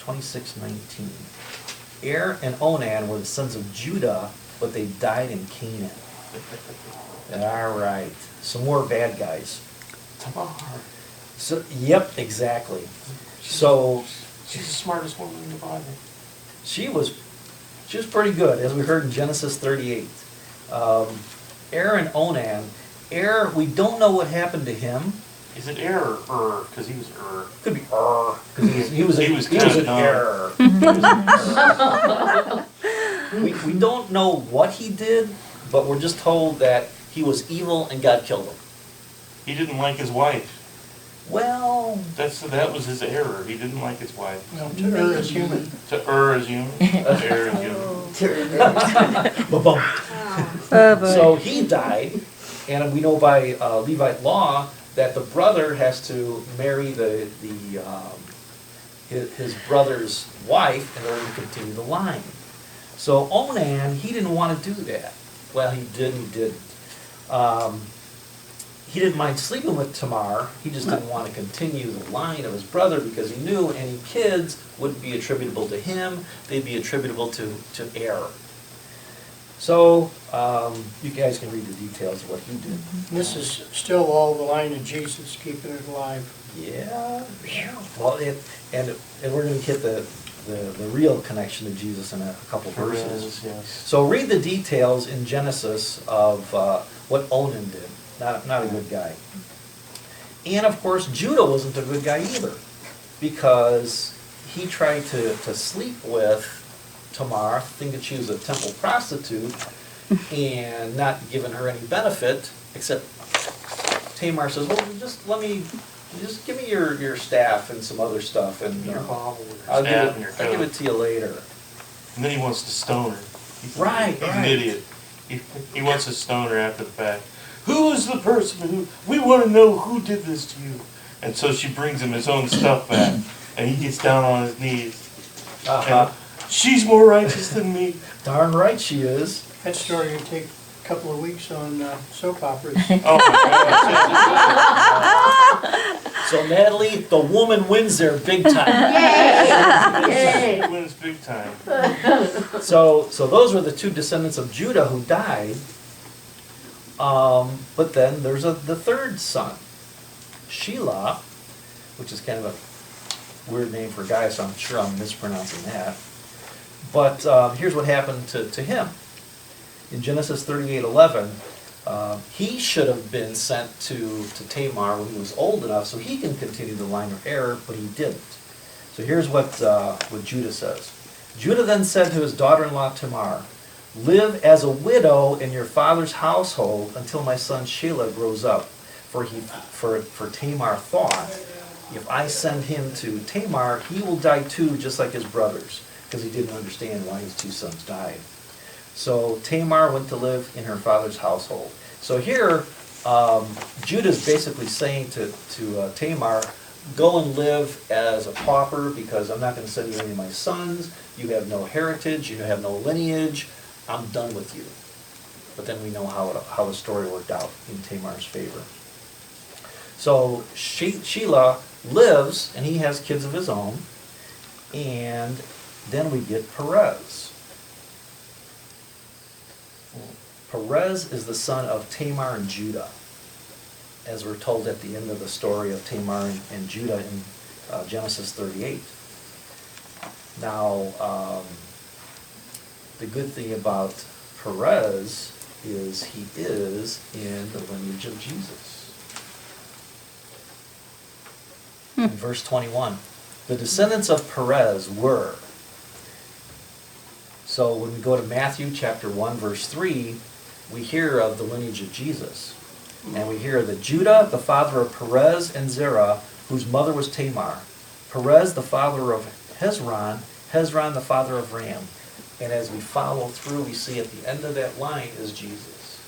26:19. Er and Onan were the sons of Judah, but they died in Canaan. All right, some more bad guys. Tamar. So, yep, exactly. So She's the smartest woman in the Bible. she was pretty good, as we heard in Genesis 38. Er and Onan. Er, we don't know what happened to him. Is it error or because he was error? Could be because he was He was an kinda error. We don't know what he did, but we're just told that he was evil and God killed him. He didn't like his wife. Well, That was his error. He didn't like his wife. Well, to err is human. To err is human. To err is human. ba-bum. Oh, boy. So he died, and we know by Levite law that the brother has to marry his brother's wife in order to continue the line. So Onan, he didn't want to do that. Well, he did and he didn't. He didn't mind sleeping with Tamar, he just didn't want to continue the line of his brother because he knew any kids wouldn't be attributable to him, they'd be attributable to Er. So, you guys can read the details of what he did. This is still all the line of Jesus, keeping it alive. Yeah. Well, and we're going to get the real connection to Jesus in a couple verses. Perez, yes. So read the details in Genesis of what Onan did. Not a good guy. And of course, Judah wasn't a good guy either, because he tried to sleep with Tamar, thinking she was a temple prostitute, and not giving her any benefit, except Tamar says, well, just give me your staff and some other stuff, and Your bottle, your I'll staff, and your I'll give coat. it to you later. And then he wants to stone her. Right, He's an right. idiot. He wants to stone her after the fact. Who is the person who, we want to know who did this to you. And so she brings him his own stuff back, and he gets down on his knees. Uh-huh. And she's more righteous than me. Darn right she is. That story would take a couple of weeks on soap operas. Oh my gosh. So Natalie, the woman wins there big time. He wins big time. So those were the two descendants of Judah who died. But then there's the third son, Shelah, which is kind of a weird name for a guy, so I'm sure I'm mispronouncing that. But here's what happened to him. In Genesis 38:11, he should have been sent to Tamar when he was old enough so he can continue the line of error, but he didn't. So here's what Judah says. Judah then said to his daughter-in-law Tamar, live as a widow in your father's household until my son Shelah grows up. For Tamar thought, if I send him to Tamar, he will die too, just like his brothers, because he didn't understand why his two sons died. So Tamar went to live in her father's household. So here, Judah's basically saying to Tamar, go and live as a pauper because I'm not going to send you any of my sons. You have no heritage. You have no lineage. I'm done with you. But then we know how the story worked out in Tamar's favor. So Shelah lives, and he has kids of his own. And then we get Perez. Perez is the son of Tamar and Judah, as we're told at the end of the story of Tamar and Judah in Genesis 38. Now, the good thing about Perez is he is in the lineage of Jesus. In verse 21, the descendants of Perez were. So when we go to Matthew chapter 1, verse 3, we hear of the lineage of Jesus. And we hear that Judah, the father of Perez and Zerah, whose mother was Tamar. Perez, the father of Hezron. Hezron, the father of Ram. And as we follow through, we see at the end of that line is Jesus.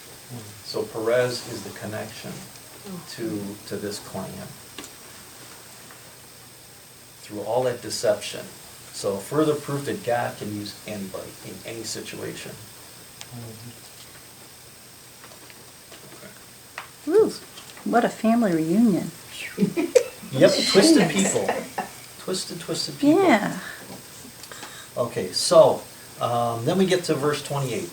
So Perez is the connection to this clan. Through all that deception. So further proof that God can use anybody in any situation. Woo, what a family reunion. Yep, twisted people. Twisted people. Yeah. Okay, so, then we get to verse 28.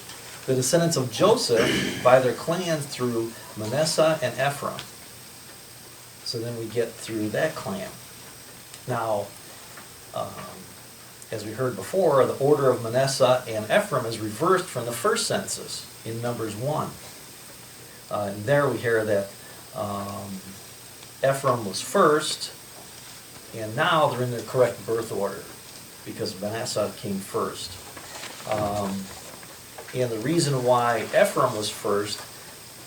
The descendants of Joseph by their clans through Manasseh and Ephraim. So then we get through that clan. Now, as we heard before, the order of Manasseh and Ephraim is reversed from the first census in Numbers 1. And there we hear that Ephraim was first, and now they're in the correct birth order because Manasseh came first. And the reason why Ephraim was first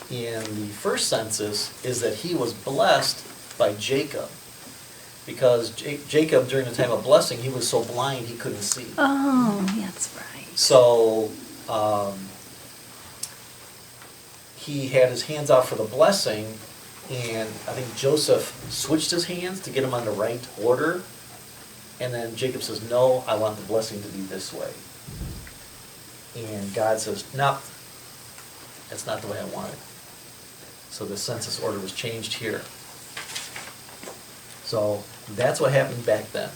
in the first census is that he was blessed by Jacob. Because Jacob, during the time of blessing, he was so blind he couldn't see. Oh, that's right. So he had his hands out for the blessing, and I think Joseph switched his hands to get him on the right order. And then Jacob says, no, I want the blessing to be this way. And God says, no, that's not the way I want it. So the census order was changed here. So that's what happened back then.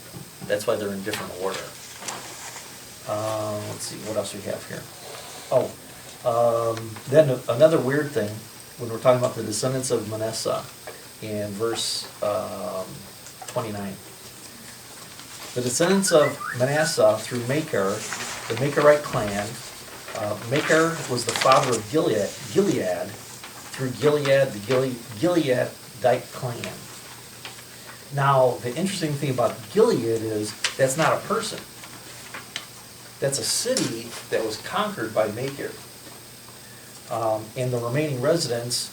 That's why they're in different order. Let's see, what else we have here? Then another weird thing, when we're talking about the descendants of Manasseh in verse 29. The descendants of Manasseh through Machir, the Machirite clan. Machir was the father of Gilead through Gilead, the Gileadite clan. Now, the interesting thing about Gilead is that's not a person. That's a city that was conquered by Machir. And the remaining residents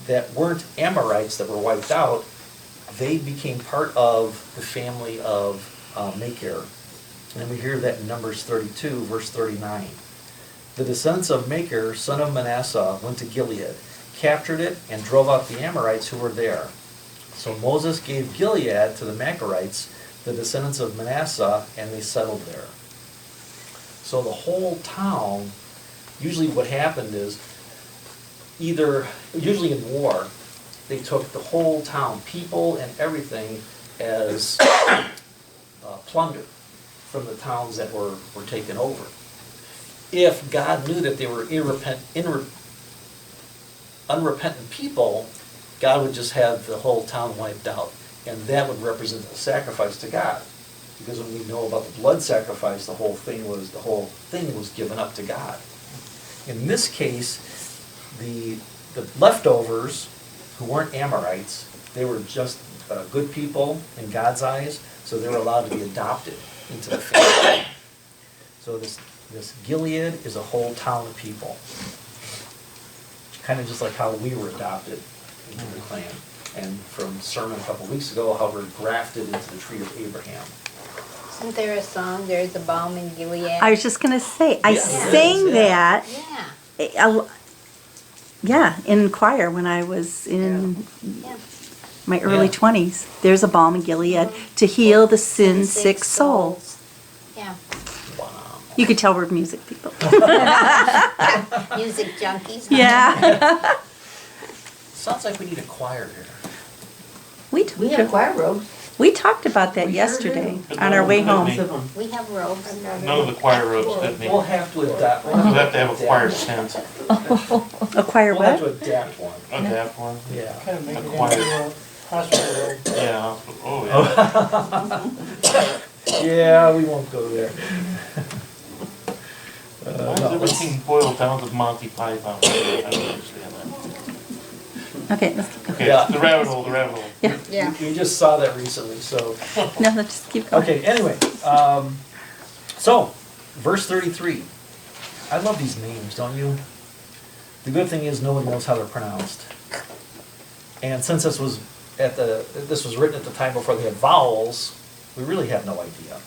that weren't Amorites that were wiped out, they became part of the family of Machir. And we hear that in Numbers 32, verse 39. The descendants of Machir, son of Manasseh, went to Gilead, captured it, and drove out the Amorites who were there. So Moses gave Gilead to the Machirites, the descendants of Manasseh, and they settled there. So the whole town, usually what happened is, usually in war, they took the whole town, people and everything, as plunder from the towns that were taken over. If God knew that they were unrepentant people, God would just have the whole town wiped out. And that would represent a sacrifice to God. Because when we know about the blood sacrifice, the whole thing was given up to God. In this case, the leftovers, who weren't Amorites, they were just good people in God's eyes, so they were allowed to be adopted into the family. So this Gilead is a whole town of people. Kind of just like how we were adopted into the clan. And from sermon a couple weeks ago, how we're grafted into the tree of Abraham. Isn't there a song, There's a Balm in Gilead? I was just going to say, I Yeah. sang Yeah. that. Yeah, Yeah, in choir when I was in yeah. my early Yeah. 20s. There's a balm in Gilead to heal the sin-sick soul. Yeah, Wow. You could tell we're music people. music junkies. Yeah. Sounds like we need a choir here. We have choir robes. We talked about that We sure yesterday do. on our way home. We have robes. None of the choir robes fit me. We'll have to adapt. We'll have to have a choir tent, A choir We'll have to what? adapt one. adapt one. Yeah. Kind of make A it choir. into a hospital robe. Yeah, oh yeah. Yeah, we won't go there. Why No, does let's- everything boil down to Monty Python? I don't understand that. Okay, let's keep going. Okay, Yeah. the rabbit hole. Yeah. Yeah. We just saw that recently, so. No, let's just keep going. Okay, anyway, so, verse 33. I love these names, don't you? The good thing is nobody knows how they're pronounced. And since this was written at the time before they had vowels, we really have no idea.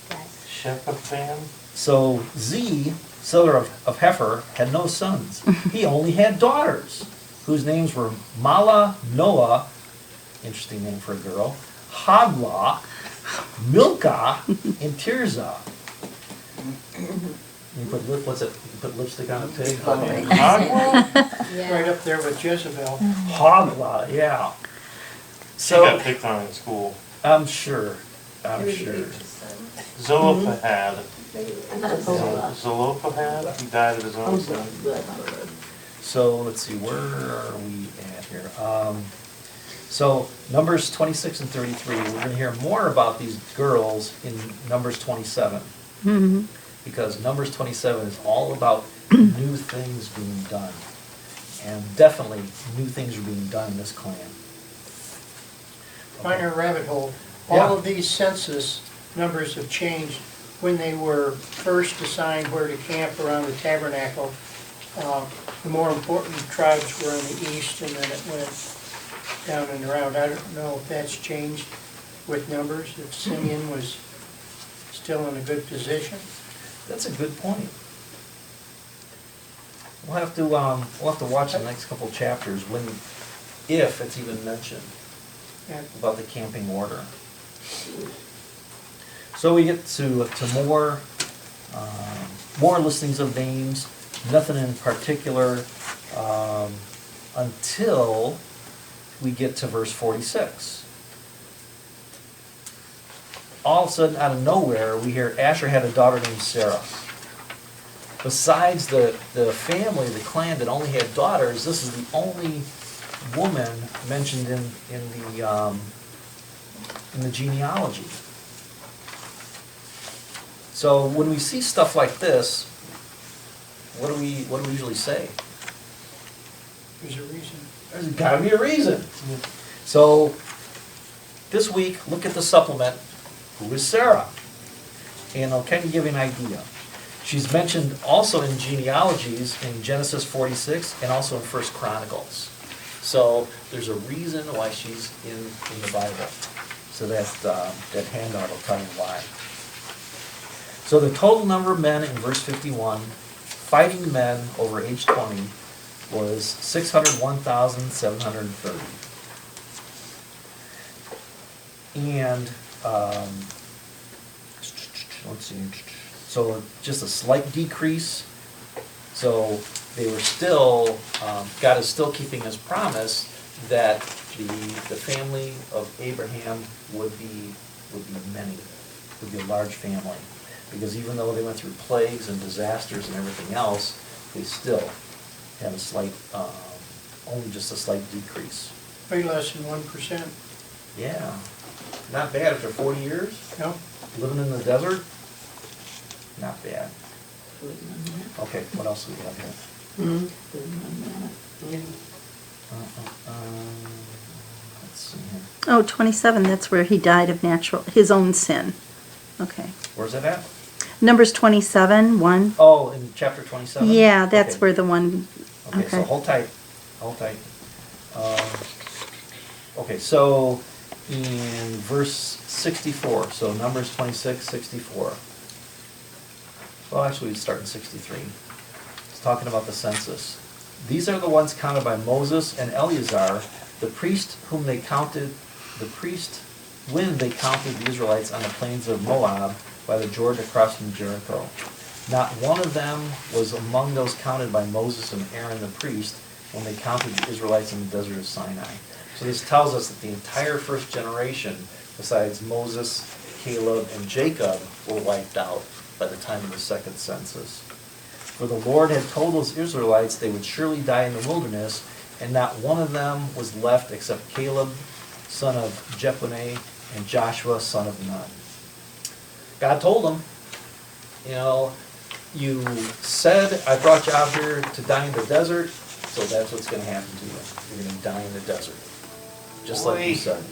Shepherd fan? So Z, son of Heifer, had no sons. He only had daughters, whose names were Mala, Noah, interesting name for a girl, Hagla, Milcah, and Tirzah. You put lipstick on a pig? Agua? Yeah. Right up there with Jezebel. Hagla, yeah. She got So, picked on in school. I'm sure. Zelophehad. Zelophehad, he died of his own son. So let's see, where are we at here? So Numbers 26 and 33, we're going to hear more about these girls in Numbers 27. Mhm. Because Numbers 27 is all about new things being done. And definitely, new things are being done in this clan. Minor rabbit hole. Yeah. All of these census numbers have changed when they were first assigned where to camp around the tabernacle. The more important tribes were in the east, and then it went down and around. I don't know if that's changed with numbers, if Simeon was still in a good position. That's a good point. We'll have to watch the next couple chapters when, if it's even mentioned, Yeah. about the camping order. So we get to more listings of names, nothing in particular, until we get to verse 46. All of a sudden, out of nowhere, we hear Asher had a daughter named Sarah. Besides the family, the clan that only had daughters, this is the only woman mentioned in the genealogy. So when we see stuff like this, what do we usually say? There's a reason. There's got to be a reason. So this week, look at the supplement. Who is Sarah? And I'll kind of give you an idea. She's mentioned also in genealogies in Genesis 46 and also in 1 Chronicles. So there's a reason why she's in the Bible. So that handout will tell you why. So the total number of men in verse 51, fighting men over age 20, was 601,730. And let's see, so just a slight decrease. So they were still, God is still keeping his promise that the family of Abraham would be many, would be a large family. Because even though they went through plagues and disasters and everything else, they still had a slight, only just a slight decrease. Way less than 1%. Yeah, not bad after 40 years, No? living in the desert. Not bad. Okay, what else do we have here? Let's see here. Oh, 27, that's where he died of his own sin. Okay. Where's that at? Numbers 27, 1. Oh, in chapter 27? Yeah, that's Okay. where the one, Okay, so okay. hold tight, hold tight. Okay, so in verse 64, so Numbers 26, 64. Well, actually, we start in 63. It's talking about the census. These are the ones counted by Moses and Eleazar, the priest when they counted the Israelites on the plains of Moab by the Jordan across from Jericho. Not one of them was among those counted by Moses and Aaron the priest when they counted the Israelites in the desert of Sinai. So this tells us that the entire first generation, besides Moses, Caleb, and Jacob, were wiped out by the time of the second census. For the Lord had told those Israelites they would surely die in the wilderness, and not one of them was left except Caleb, son of Jephunneh, and Joshua, son of Nun. God told them, you said I brought you out here to die in the desert, so that's what's going to happen to you. You're going to die in the desert. Just like you said.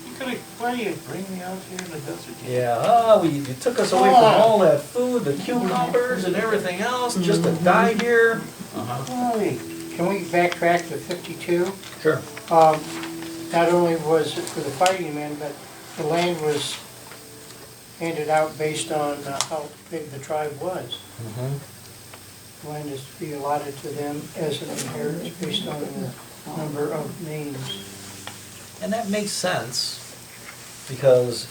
Why do you bring me out here in the desert? Yeah, you took us away from all that food, the cucumbers and everything else, just to die here. Why? Can we backtrack to 52? Sure. Not only was it for the fighting men, but the land was handed out based on how big the tribe was. Mhm. The land is to be allotted to them as an inheritance based on the number of names. And that makes sense, because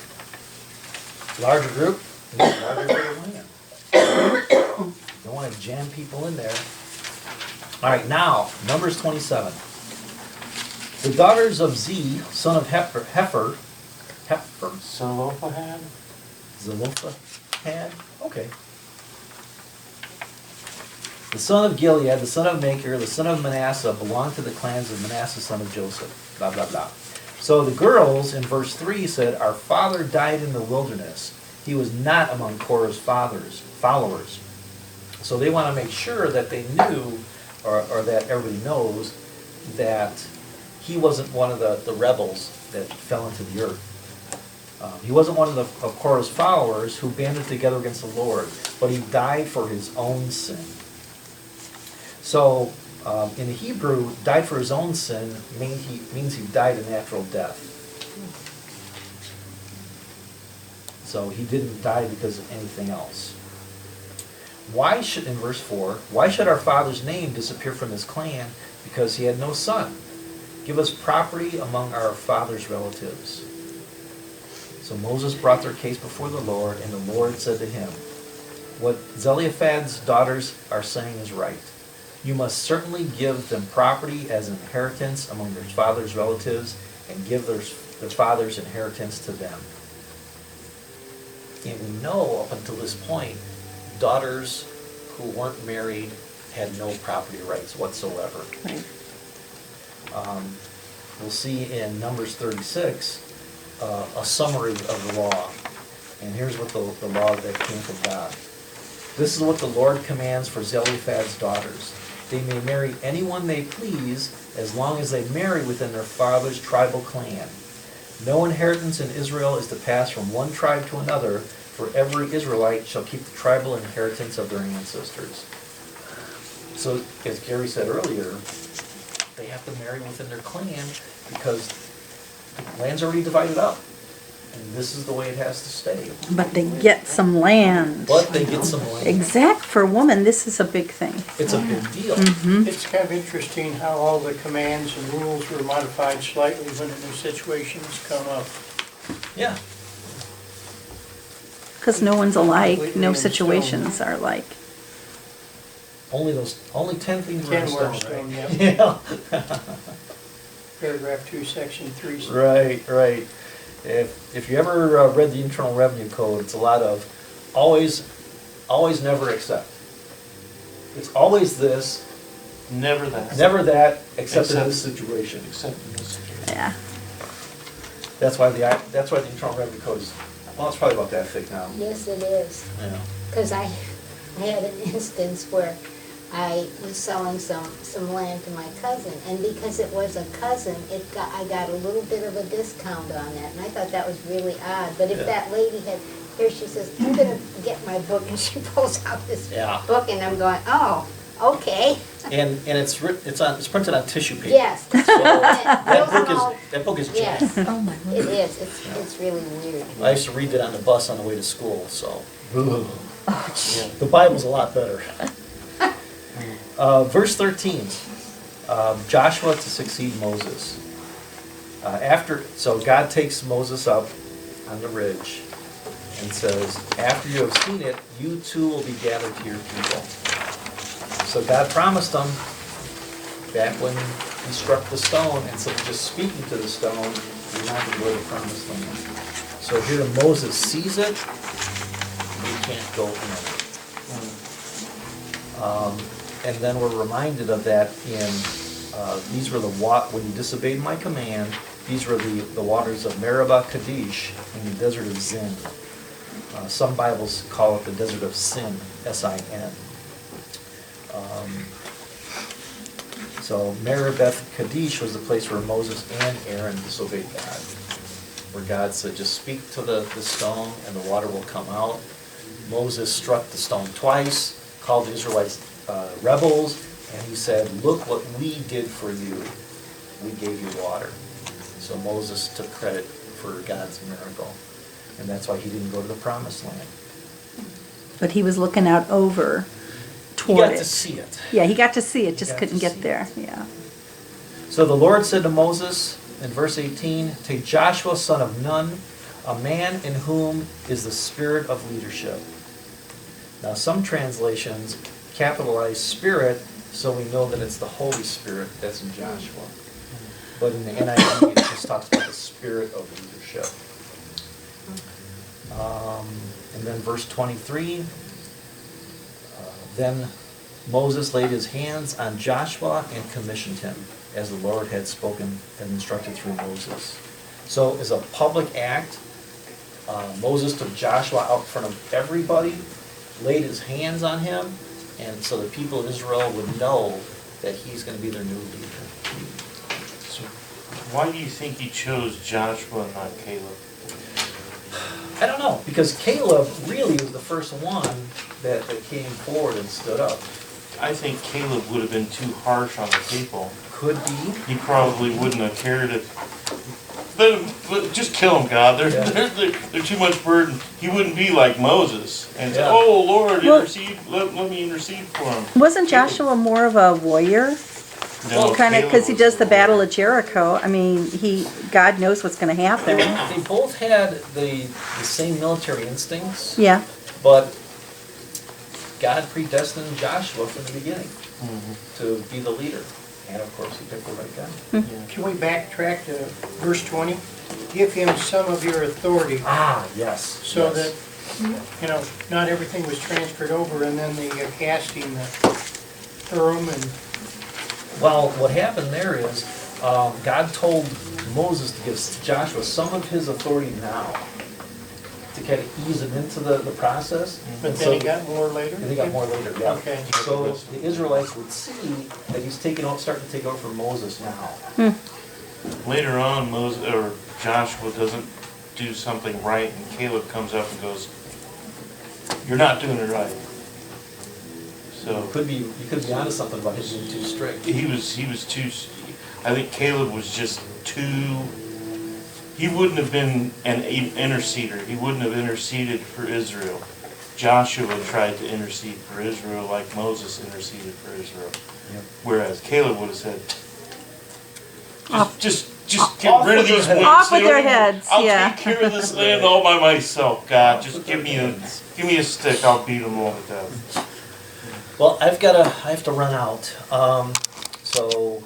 larger group, larger bit of land. Don't want to jam people in there. All right, now, Numbers 27. The daughters of Z, son of Hefer, Zelophehad? Zelophehad, okay. The son of Gilead, the son of Machir, the son of Manasseh belonged to the clans of Manasseh, son of Joseph. Blah, blah, blah. So the girls in verse 3 said, our father died in the wilderness. He was not among Korah's followers. So they want to make sure that they knew, or that everybody knows, that he wasn't one of the rebels that fell into the earth. He wasn't one of Korah's followers who banded together against the Lord, but he died for his own sin. So, in the Hebrew, died for his own sin means he died a natural death. So he didn't die because of anything else. In verse 4, why should our father's name disappear from his clan because he had no son? Give us property among our father's relatives. So Moses brought their case before the Lord, and the Lord said to him, what Zelophehad's daughters are saying is right. You must certainly give them property as an inheritance among their father's relatives, and give their father's inheritance to them. And we know up until this point, daughters who weren't married had no property rights whatsoever. Right. We'll see in Numbers 36 a summary of the law. And here's what the law that came from God. This is what the Lord commands for Zelophehad's daughters. They may marry anyone they please as long as they marry within their father's tribal clan. No inheritance in Israel is to pass from one tribe to another, for every Israelite shall keep the tribal inheritance of their ancestors. So, as Gary said earlier, they have to marry within their clan because the land's already divided up. And this is the way it has to stay. But they get some land. But they get some land. Exact, for a woman, this is a big thing. It's a big deal. It's kind of interesting how all the commands and rules were modified slightly when a new situation's come up. Yeah. Because no one's alike, Completely no in stone. situations are alike. Only 10 things are 10 in were in stone, stone, right? yeah. Yeah. Paragraph 2, section 3. Right. If you ever read the Internal Revenue Code, it's a lot of always, never, except. It's always this, Never that. never that, except in Except- this situation. Except in this situation. Yeah. That's why the Internal Revenue Code is, well, it's probably about that thick now. Yes, it is. Yeah. Because I had an instance where I was selling some land to my cousin, and because it was a cousin, I got a little bit of a discount on that, and I thought that was really odd. But if Yeah. that lady had, here she says, I'm gonna get my book, and she pulls out this Yeah. book, and I'm going, oh, okay. And it's printed on tissue paper. Yes. So Those all- that book is jammed. Yes, Oh, my it is. It's really weird. I used to read it on the bus on the way to school, so. Yeah. The Bible's a lot better. Verse 13, Joshua to succeed Moses. So God takes Moses up on the ridge and says, after you have seen it, you too will be gathered to your people. So God promised them, back when he struck the stone, and so just speaking to the stone, you're not going to go to the promised land. So here Moses sees it, he can't go in. And then we're reminded of that in, these were when you disobeyed my command, these were the waters of Meribah Kadesh in the desert of Zin. Some Bibles call it the desert of Sin, S-I-N. So Meribah Kadesh was the place where Moses and Aaron disobeyed God, where God said, just speak to the stone and the water will come out. Moses struck the stone twice, called the Israelites rebels, and he said, look what we did for you. We gave you water. So Moses took credit for God's miracle. And that's why he didn't go to the promised land. But he was looking out over He toward got it. to see it. Yeah, he got to see it, just got couldn't to get see there, yeah. So the Lord said to Moses in verse 18, take Joshua son of Nun, a man in whom is the spirit of leadership. Now some translations capitalize spirit, so we know that it's the Holy Spirit that's in Joshua. But in the NIV, it just talks about the spirit of leadership. And then verse 23, then Moses laid his hands on Joshua and commissioned him, as the Lord had spoken and instructed through Moses. So as a public act, Moses took Joshua out in front of everybody, laid his hands on him, and so the people of Israel would know that he's going to be their new leader. So why do you think he chose Joshua and not Caleb? I don't know, because Caleb really was the first one that came forward and stood up. I think Caleb would have been too harsh on the people. Could be. He probably wouldn't have cared if. Just kill them, God. They're too much burden. He wouldn't be like Moses and say, Yeah. "Oh Lord, Well- intercede. Let me intercede for him." Wasn't Joshua more of a warrior? No, Kind of, Caleb because he was does the Lord. Battle of Jericho. I mean, God knows what's going to happen. They both had the same military instincts, Yeah. but God predestined Joshua from the beginning Mhm. to be the leader. And of course, he picked the right guy. Can we backtrack to verse 20? Give him some of your authority, Ah, yes. so yes. that, you know, not everything was transferred over, and then the casting, the Urim and, Well, what happened there is, God told Moses to give Joshua some of his authority now, to kind of ease him into the process. but And then so- he got more later? And he got more later, yeah. Okay. So the Israelites would see that he's starting to take over from Moses now. Later on, Moses or Joshua doesn't do something right, and Caleb comes up and goes, "You're not doing it right." So You could be onto something about him being too strict. he was too. I think Caleb was just too. He wouldn't have been an interceder. He wouldn't have interceded for Israel. Joshua tried to intercede for Israel like Moses interceded for Israel. Yep. Whereas Caleb would have said, Off. just Off get rid of with their these heads. wimps. Off They with their don't even- heads, I'll yeah. take care of this land all by myself, God. Just give me a stick. I'll beat them all to death. Well, I have to run out. So